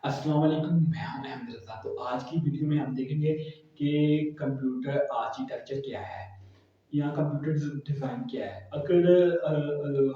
अस्सलाम वालेकुम, मैं हूं अहमद रज़ा। तो आज की वीडियो में हम देखेंगे कि कंप्यूटर आर्किटेक्चर क्या है या कंप्यूटर डिज़ाइन क्या है। अगर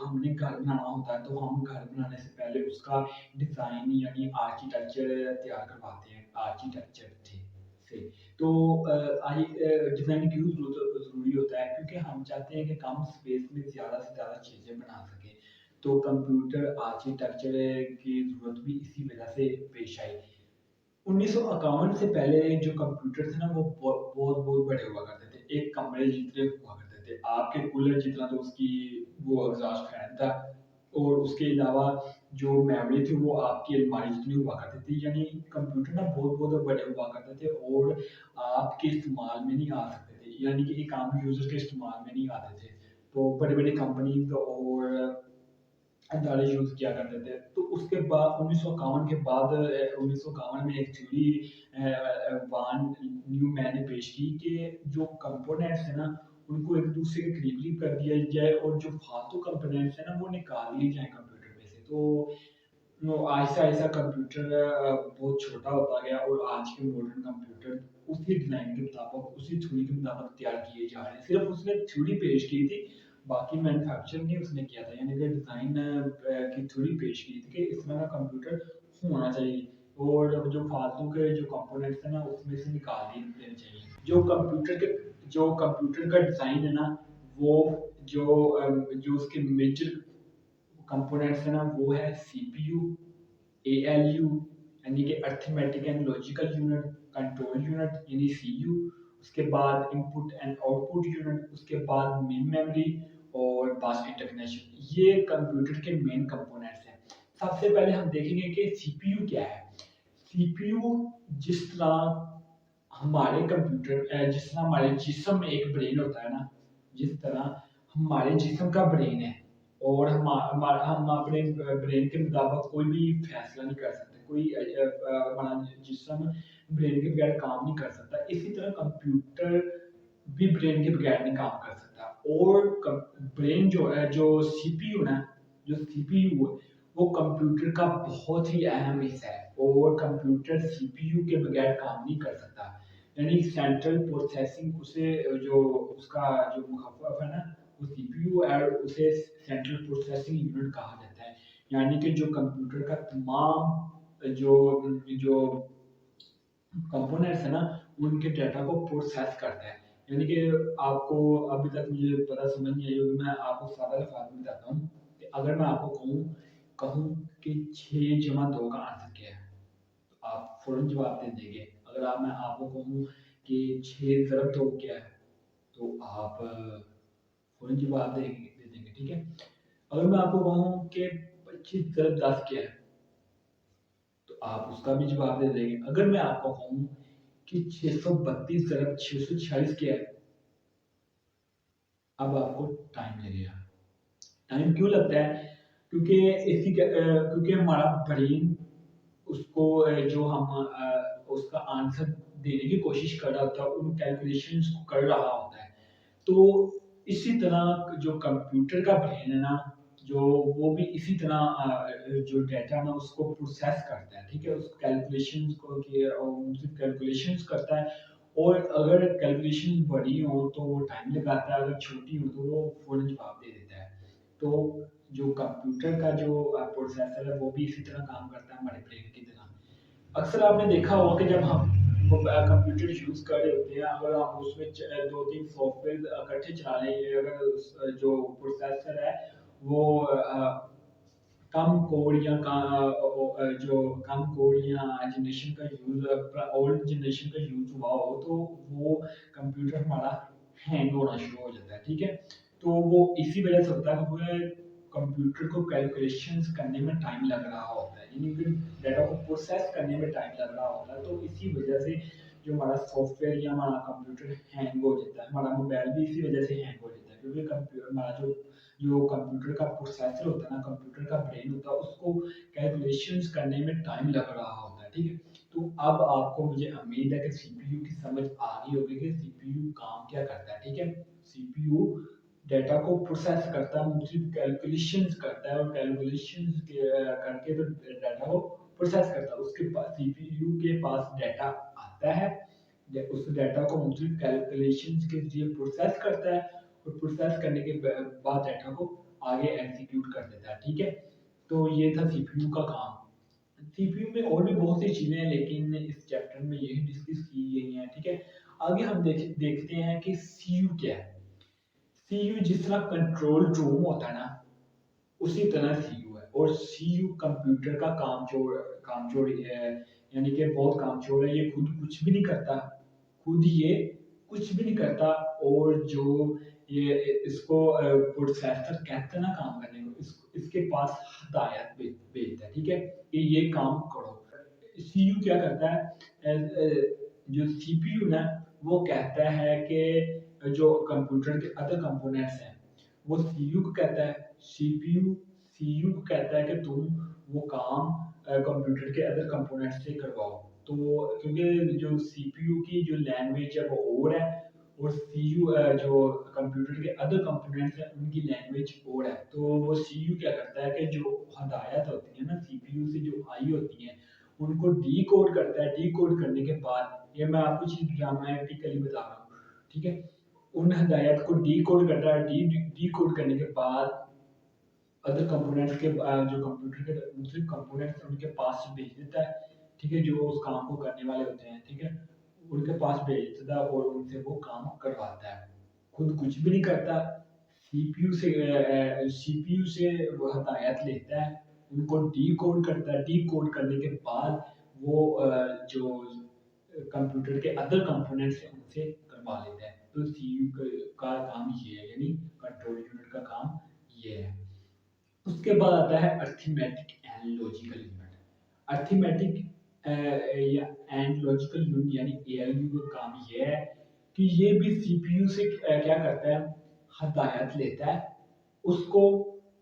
हमने घर बनाना होता है तो हम घर बनाने से पहले उसका डिज़ाइन यानी आर्किटेक्चर तैयार करवाते हैं आर्किटेक्चर थे से। तो डिज़ाइन क्यों ज़रूरी होता है? क्योंकि हम चाहते हैं कि कम स्पेस में ज़्यादा से ज़्यादा चीज़ें बना सकें। तो कंप्यूटर आर्किटेक्चर की ज़रूरत भी इसी वजह से पेश आई। 1951 से पहले जो कंप्यूटर थे ना वो बहुत बड़े हुआ करते थे। एक कमरे जितने हुआ करते थे। आपके कूलर जितना तो उसकी वो एग्ज़ॉस्ट फैन था और उसके अलावा जो मेमोरी थी वो आपकी अलमारी जितनी हुआ करती थी। यानी कंप्यूटर ना बहुत बड़े हुआ करते थे और आपके इस्तेमाल में नहीं आ सकते थे। यानी कि एक आम यूज़र के इस्तेमाल में नहीं आते थे। तो बड़ी-बड़ी कंपनीज़ और दानेश यूज़ किया करते थे। तो उसके बाद 1951 के बाद 1951 में एक थ्योरी वान न्यूमैन ने पेश की कि जो कंपोनेंट्स हैं ना, उनको एक-दूसरे के करीब-करीब कर दिया जाए और जो फालतू कंपोनेंट्स हैं ना, वो निकाल लिए जाएँ कंप्यूटर में से। तो आहिस्ता-आहिस्ता कंप्यूटर बहुत छोटा होता गया और आज के मॉडर्न कंप्यूटर उसी डिज़ाइन के मुताबिक, उसी थ्योरी के मुताबिक तैयार किए जा रहे हैं। सिर्फ़ उसने थ्योरी पेश की थी, बाकी मैन्युफैक्चरिंग नहीं उसने किया था। यानी कि डिज़ाइन की थ्योरी पेश की थी कि इस तरह का कंप्यूटर होना चाहिए और जो फालतू के जो कंपोनेंट्स हैं ना, उसमें से निकाल दिए देने चाहिए। जो कंप्यूटर का डिज़ाइन है ना, वो जो उसके मेजर कंपोनेंट्स है ना, वो है सीपीयू, एएलयू यानी कि arithmetic and logical unit, control unit यानी सीयू, उसके बाद इनपुट एंड आउटपुट यूनिट, उसके बाद मेन मेमोरी और बस इंटरकनेक्शन। ये कंप्यूटर के मेन कंपोनेंट्स हैं। सबसे पहले हम देखेंगे कि सीपीयू क्या है। सीपीयू जिस तरह जिस तरह हमारे जिस्म में एक ब्रेन होता है ना, जिस तरह हमारे जिस्म का ब्रेन है और हम अपने ब्रेन के मुताबिक कोई भी फैसला नहीं कर सकते। हमारा जिस्म ब्रेन के बगैर काम नहीं कर सकता। इसी तरह कंप्यूटर भी ब्रेन के बगैर नहीं काम कर सकता। और ब्रेन जो है, जो सीपीयू ना, जो सीपीयू है, वो कंप्यूटर का बहुत ही अहम हिस्सा है और कंप्यूटर सीपीयू के बगैर काम नहीं कर सकता। यानी सेंट्रल प्रोसेसिंग उसे जो उसका जो मुखफ़्फ़फ़ है ना, वो सीपीयू है और उसे सेंट्रल प्रोसेसिंग यूनिट कहा जाता है। यानी कि जो कंप्यूटर का तमाम जो जो कंपोनेंट्स है ना, उनके डाटा को प्रोसेस करता है। यानी कि आपको अभी तक मुझे पता समझ नहीं आई होगी, मैं आपको सादा लफ़्ज़ में बताता हूँ कि अगर मैं आपको कहूँ कि 6 जमा 2 का आंसर क्या है? तो आप फ़ौरन जवाब दे देंगे। अगर मैं आपको कहूँ कि 6 ज़रब 2 क्या है? तो आप फ़ौरन जवाब दे देंगे, ठीक है? अगर मैं आपको कहूँ कि 25 ज़रब 10 क्या है? तो आप उसका भी जवाब दे देंगे। अगर मैं आपको कहूँ कि 632 ज़रब 646 क्या है? अब आपको टाइम लगेगा। टाइम क्यों लगता है? क्योंकि हमारा ब्रेन उसको उसका आंसर देने की कोशिश कर रहा होता है, उन कैलकुलेशंस को कर रहा होता है। तो इसी तरह जो कंप्यूटर का ब्रेन है ना, जो वो भी इसी तरह जो डेटा है ना उसको प्रोसेस करता है, ठीक है? उस कैलकुलेशंस को मुख्तलिफ कैलकुलेशंस करता है और अगर कैलकुलेशंस बड़ी हों तो वो टाइम लगाता है, अगर छोटी हो तो वो फ़ौरन जवाब दे देता है। तो जो कंप्यूटर का जो प्रोसेसर है वो भी इसी तरह काम करता है हमारे ब्रेन की तरह। अक्सर आपने देखा होगा कि जब हम कंप्यूटर यूज़ कर रहे होते हैं, अगर हम उसमें 2-3 सॉफ्टवेयर इकट्ठे चला लें, अगर जो प्रोसेसर है वो कम कोड या जो कम कोड या जनरेशन का ओल्ड जनरेशन का यूज़ हुआ हो तो वो कंप्यूटर हमारा हैंग होना शुरू हो जाता है, ठीक है? तो वो इसी वजह से होता है क्योंकि कंप्यूटर को कैलकुलेशंस करने में टाइम लग रहा होता है, यानी कि डेटा को प्रोसेस करने में टाइम लग रहा होता है। तो इसी वजह से जो हमारा सॉफ्टवेयर या हमारा कंप्यूटर हैंग हो जाता है, हमारा मोबाइल भी इसी वजह से हैंग हो जाता है क्योंकि हमारा जो कंप्यूटर का प्रोसेसर होता है ना, कंप्यूटर का ब्रेन होता है, उसको कैलकुलेशंस करने में टाइम लग रहा होता है, ठीक है? तो अब आपको मुझे उम्मीद है कि सीपीयू की समझ आ गई होगी कि सीपीयू काम क्या करता है, ठीक है? सीपीयू डेटा को प्रोसेस करता है, मुख्तलिफ कैलकुलेशंस करता है और कैलकुलेशंस करके फिर डेटा को प्रोसेस करता है। उसके पास सीपीयू के पास डाटा आता है, उस डाटा को मुख्तलिफ कैलकुलेशंस के ज़रिए प्रोसेस करता है और प्रोसेस करने के बाद डाटा को आगे एग्जीक्यूट कर देता है, ठीक है? तो ये था सीपीयू का काम। सीपीयू में और भी बहुत सी चीज़ें हैं लेकिन इस चैप्टर में यही डिस्कस की गई हैं, ठीक है? आगे हम देखते हैं कि सीयू क्या है। सीयू जिस तरह कंट्रोल रूम होता है ना, उसी तरह सीयू है और सीयू कंप्यूटर का कामचोर है, यानी कि बहुत कामचोर है। ये खुद कुछ भी नहीं करता, खुद ये कुछ भी नहीं करता और जो ये इसको प्रोसेसर कहते हैं ना काम करने को, इसके पास हदायत भेजता है, ठीक है, कि ये काम करो। सीयू क्या करता है, जो सीपीयू ना वो कहता है कि जो कंप्यूटर के अदर कंपोनेंट्स हैं वो सीयू को कहता है, सीपीयू सीयू को कहता है कि तुम वो काम कंप्यूटर के अदर कंपोनेंट से करवाओ। तो क्योंकि जो सीपीयू की जो लैंग्वेज है वो और है और सीयू जो कंप्यूटर के अदर कंपोनेंट्स हैं उनकी लैंग्वेज और है। तो वो सीयू क्या करता है कि जो हदायत होती है ना सीपीयू से जो आई होती हैं उनको डीकोड करता है। डीकोड करने के बाद, ये मैं आपको चीज़ ग्रामेटिकली बता रहा हूँ, ठीक है? उन हदायत को डीकोड करता है, डीकोड करने के बाद अदर कंपोनेंट्स के जो कंप्यूटर के दूसरे कंपोनेंट्स हैं उनके पास भेज देता है, ठीक है, जो उस काम को करने वाले होते हैं, ठीक है, उनके पास भेज देता है और उनसे वो काम करवाता है। खुद कुछ भी नहीं करता, सीपीयू से वो हदायत लेता है, उनको डीकोड करता है, डीकोड करने के बाद वो जो कंप्यूटर के अदर कंपोनेंट्स हैं उनसे करवा लेता है। तो सीयू का काम ये है, यानी कंट्रोल यूनिट का काम ये है। उसके बाद आता है arithmetic and logical unit. Arithmetic या एंड लॉजिकल यूनिट यानी एएलयू का काम ये है कि ये भी सीपीयू से क्या करता है, हदायत लेता है, उसको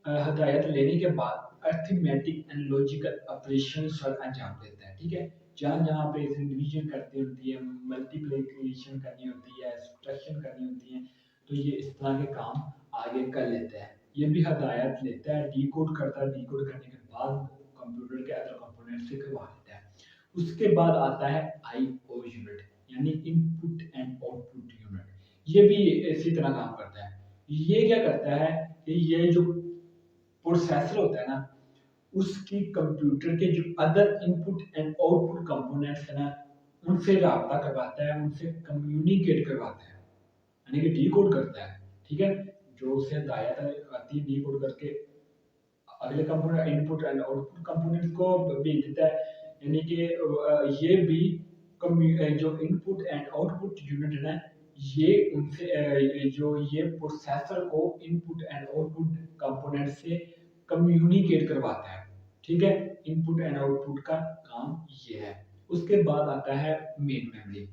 हदायत लेने के बाद अर्थमेटिक एंड लॉजिकल ऑपरेशन अंजाम देता है, ठीक है? जहाँ जहाँ पे इसे डिवीजन करनी होती है, मल्टीप्लिकेशन करनी होती है, सब्ट्रैक्शन करनी होती है, तो ये इस तरह के काम आगे कर लेता है। ये भी हदायत लेता है, डीकोड करता है, डीकोड करने के बाद कंप्यूटर के अदर कंपोनेंट से करवा लेता है। उसके बाद आता है आईओ यूनिट यानी इनपुट एंड आउटपुट यूनिट। ये भी इसी तरह काम करता है। ये क्या करता है कि ये जो प्रोसेसर होता है ना, उसकी कंप्यूटर के जो other input and output components है ना, उनसे राब्ता करवाता है, उनसे कम्युनिकेट करवाता है, यानी कि डीकोड करता है, ठीक है? जो उससे हदायत आती है डीकोड करके अगले component input and output components को भेज देता है, यानी कि ये भी जो इनपुट एंड आउटपुट यूनिट है ना, ये उनसे जो ये प्रोसेसर को इनपुट एंड आउटपुट कंपोनेंट से कम्युनिकेट करवाता है, ठीक है? इनपुट एंड आउटपुट का काम ये है। उसके बाद आता है main memory.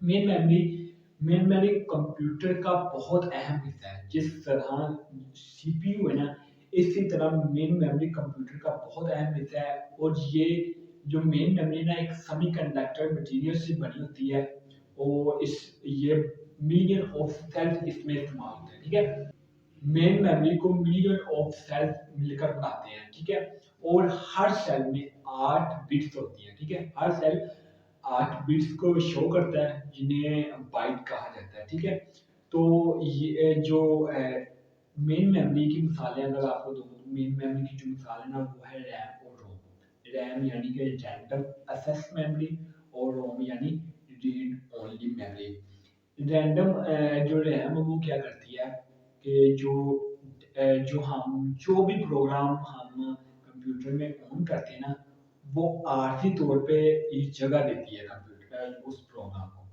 Main memory main memory computer का बहुत अहम हिस्सा है। जिस तरह सीपीयू है ना, इसी तरह मेन मेमोरी कंप्यूटर का बहुत अहम हिस्सा है और ये जो मेन मेमोरी ना एक सेमीकंडक्टर मटेरियल से बनी होती है और इस ये मिलियन ऑफ सेल्स इसमें इस्तेमाल होते हैं, ठीक है? मेन मेमोरी को मिलियन ऑफ सेल्स मिलकर बनाते हैं, ठीक है? और हर सेल में 8 बिट्स होती हैं, ठीक है? हर सेल 8 बिट्स को शो करता है जिन्हें बाइट कहा जाता है, ठीक है? तो ये जो मेन मेमोरी की मिसालें अगर आपको दूँ, तो मेन मेमोरी की जो मिसाल है ना वो है रैम और रोम। रैम यानी कि रैंडम एक्सेस मेमोरी और रोम यानी रीड ओनली मेमोरी। रैंडम जो रैम वो क्या करती है कि जो भी प्रोग्राम हम कंप्यूटर में ऑन करते हैं ना, वो आर्थिक तौर पे एक जगह देती है कंप्यूटर उस प्रोग्राम को।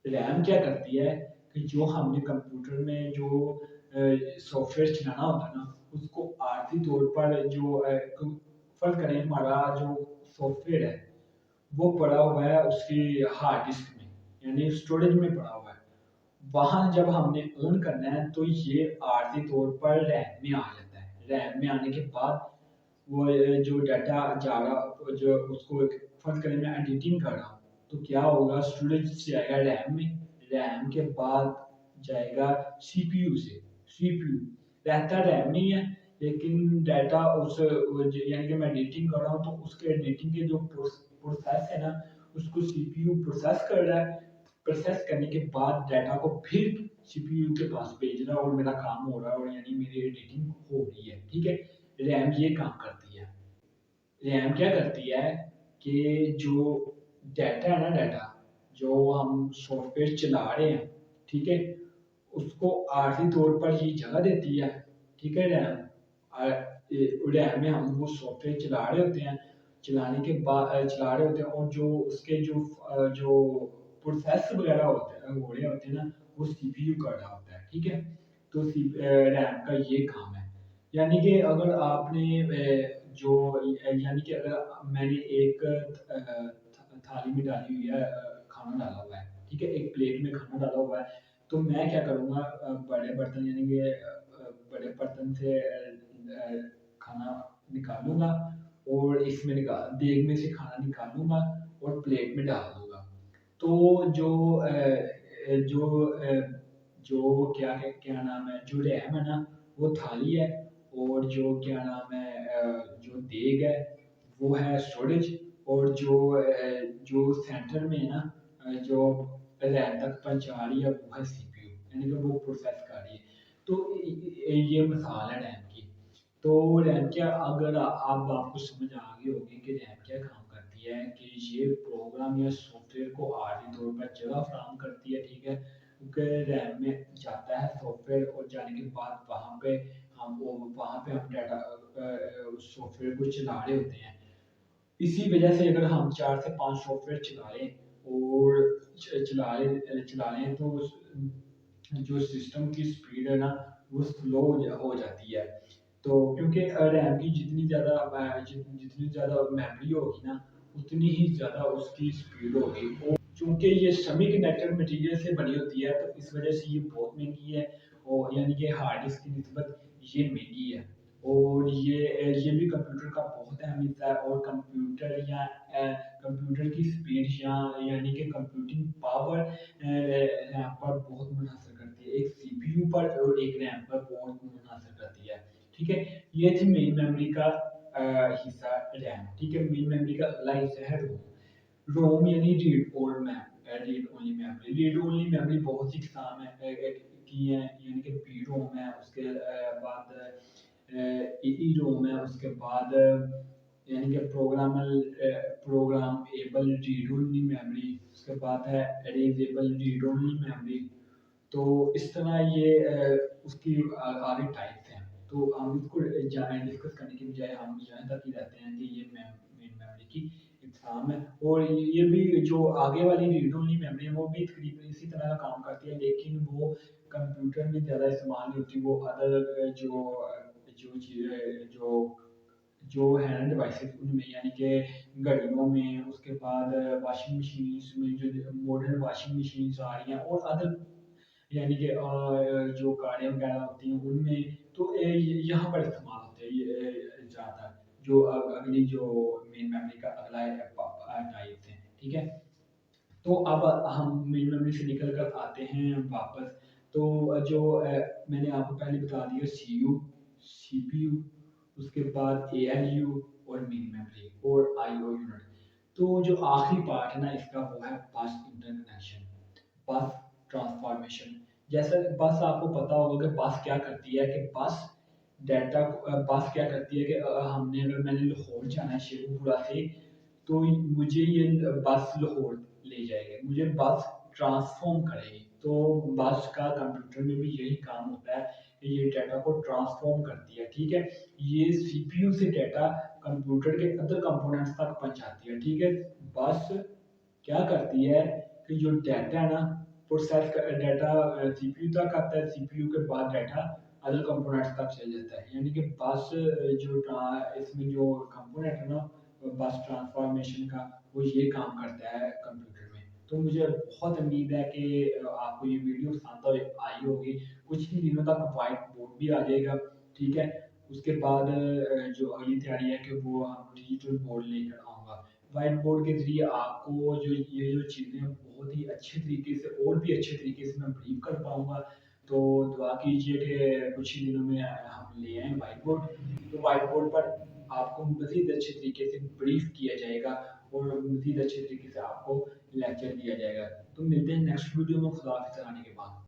रैम क्या करती है कि जो हमने कंप्यूटर में जो सॉफ्टवेयर चलाना होता है ना, उसको आर्थिक तौर पर जो फर्ज करें हमारा जो सॉफ्टवेयर है वो पड़ा हुआ है उसकी हार्ड डिस्क में, यानी स्टोरेज में पड़ा हुआ है। वहाँ जब हमने ऑन करना है तो ये आर्जी तौर पर रैम में आ जाता है। रैम में आने के बाद वो जो डाटा जा रहा जो उसको फर्ज करें मैं एडिटिंग कर रहा हूँ, तो क्या होगा, स्टोरेज से जाएगा रैम में, रैम के बाद जाएगा सीपीयू से। सीपीयू रहता रैम में ही है लेकिन डाटा यानी कि मैं एडिटिंग कर रहा हूँ, तो उसके एडिटिंग के जो प्रोसेस है ना, उसको सीपीयू प्रोसेस कर रहा है। प्रोसेस करने के बाद डाटा को फिर सीपीयू के पास भेज रहा है और मेरा काम हो रहा है, और यानी मेरी एडिटिंग हो रही है, ठीक है। रैम ये काम करती है। रैम क्या करती है कि जो डाटा है ना, डाटा जो हम सॉफ्टवेयर चला रहे हैं, ठीक है, उसको आर्जी तौर पर ये जगह देती है, ठीक है। रैम में हम वो सॉफ्टवेयर चला रहे होते हैं, चला रहे होते हैं, और जो उसके जो प्रोसेस वगैरह होते हैं, हो रहे होते हैं ना, वो सीपीयू कर रहा होता है, ठीक है। तो रैम का ये काम है। यानी कि अगर आपने जो यानी कि अगर मैंने एक थाली में डाली हुई है, खाना डाला हुआ है, ठीक है, एक प्लेट में खाना डाला हुआ है, तो मैं क्या करूँगा, बड़े बर्तन यानी कि बड़े बर्तन से खाना निकालूँगा, और इसमें देग में से खाना निकालूँगा और प्लेट में डाल दूँगा। तो जो क्या नाम है, जो रैम है ना, वो थाली है, और जो क्या नाम है, जो देग है, वो है स्टोरेज, और जो सेंटर में है ना, जो रैम तक पहुंचा रही है, वो है सीपीयू, यानी कि वो प्रोसेस कर रही है। तो ये मिसाल है रैम की। तो रैम क्या, अगर आप आपको समझ आ गई होगी कि रैम क्या काम करती है, कि ये प्रोग्राम या सॉफ्टवेयर को आर्जी तौर पर जगह फराहम करती है, ठीक है, क्योंकि रैम में जाता है सॉफ्टवेयर, और जाने के बाद वहाँ पे हम डाटा उस सॉफ्टवेयर को चला रहे होते हैं। इसी वजह से अगर हम 4 से 5 सॉफ्टवेयर चला लें, और चला लें, तो जो सिस्टम की स्पीड है ना, वो स्लो हो जाती है। तो क्योंकि रैम की जितनी ज़्यादा मेमोरी होगी ना, उतनी ही ज़्यादा उसकी स्पीड होगी। और चूँकि ये सेमी कंडक्टर मटेरियल से बनी होती है, तो इस वजह से ये बहुत महंगी है, और यानी कि हार्ड डिस्क की निस्बत ये महंगी है। और ये भी कंप्यूटर का बहुत अहम हिस्सा है, और कंप्यूटर की स्पीड या यानी कि कंप्यूटिंग पावर रैम पर बहुत मुनहसर करती है, एक सीपीयू पर और एक रैम पर बहुत मुनहसर करती है, ठीक है। ये थी मेन मेमोरी का हिस्सा रैम, ठीक है। मेन मेमोरी का अगला हिस्सा है रोम। रोम यानी read only memory. Read only memory बहुत सी किस्म की है, यानी कि पी रोम है, उसके बाद ई रोम है, उसके बाद यानी कि programmable read only memory, उसके बाद है एरेजेबल रीड ओनली मेमोरी। तो इस तरह ये उसकी आगे टाइप्स हैं। तो हम इसको डिस्कस करने के बजाय हम यहाँ तक ही रहते हैं कि ये मेन मेमोरी की इकसाम है। और ये भी जो आगे वाली रीड ओनली मेमोरी है, वो भी तकरीबन इसी तरह का काम करती है, लेकिन वो कंप्यूटर में ज़्यादा इस्तेमाल नहीं होती। वो अदर जो चीज़ें जो है ना डिवाइसेस, उनमें, यानी कि घड़ियों में, उसके बाद वॉशिंग मशीन में, जो मॉडर्न वॉशिंग मशीन आ रही हैं, और अदर यानी कि जो कारें वगैरह होती हैं उनमें, तो यहाँ पर इस्तेमाल होते हैं ये ज़्यादा। जो अगली जो मेन मेमोरी का अगला टाइप है, ठीक है। तो अब हम मेन मेमोरी से निकल कर आते हैं वापस। तो जो मैंने आपको पहले बता दिया, सी यू, सी पी यू, उसके बाद ए एल यू, और मेन मेमोरी और आई ओ यूनिट। तो जो आखिरी पार्ट है ना इसका, वो है बस इंटरकनेक्शन, बस ट्रांसफॉर्मेशन। जैसे बस आपको पता होगा कि बस क्या करती है, कि बस क्या करती है कि मैंने लाहौर जाना है शेखुपुरा से, तो मुझे ये बस लाहौर ले जाएगी, मुझे बस ट्रांसफॉर्म करेगी। तो बस का कंप्यूटर में भी यही काम होता है कि ये डाटा को ट्रांसफॉर्म करती है, ठीक है। ये सीपीयू से डाटा कंप्यूटर के अदर कंपोनेंट्स तक पहुंचाती है, ठीक है। बस क्या करती है कि जो डाटा है ना, प्रोसेस का डाटा सीपीयू तक आता है, सीपीयू के बाद डाटा अदर कंपोनेंट्स तक चल जाता है। यानी कि बस इसमें जो कंपोनेंट है ना, बस ट्रांसफॉर्मेशन का, वो ये काम करता है कंप्यूटर में। तो मुझे बहुत उम्मीद है कि आपको ये वीडियो पसंद आई होगी। कुछ ही दिनों तक व्हाइट बोर्ड भी आ जाएगा, ठीक है। उसके बाद जो अगली तैयारी है कि वो हम डिजिटल बोर्ड लेकर आऊँगा। व्हाइट बोर्ड के ज़रिए आपको जो चीज़ें बहुत ही अच्छे तरीके से, और भी अच्छे तरीके से मैं ब्रीफ कर पाऊँगा। तो दुआ कीजिए कि कुछ ही दिनों में हम ले आएँ व्हाइट बोर्ड। तो व्हाइट बोर्ड पर आपको मज़ीद अच्छे तरीके से ब्रीफ़ किया जाएगा और मज़ीद अच्छे तरीके से आपको लेक्चर दिया जाएगा। तो मिलते हैं नेक्स्ट वीडियो में खुदा हाफ़िज़ आने के बाद।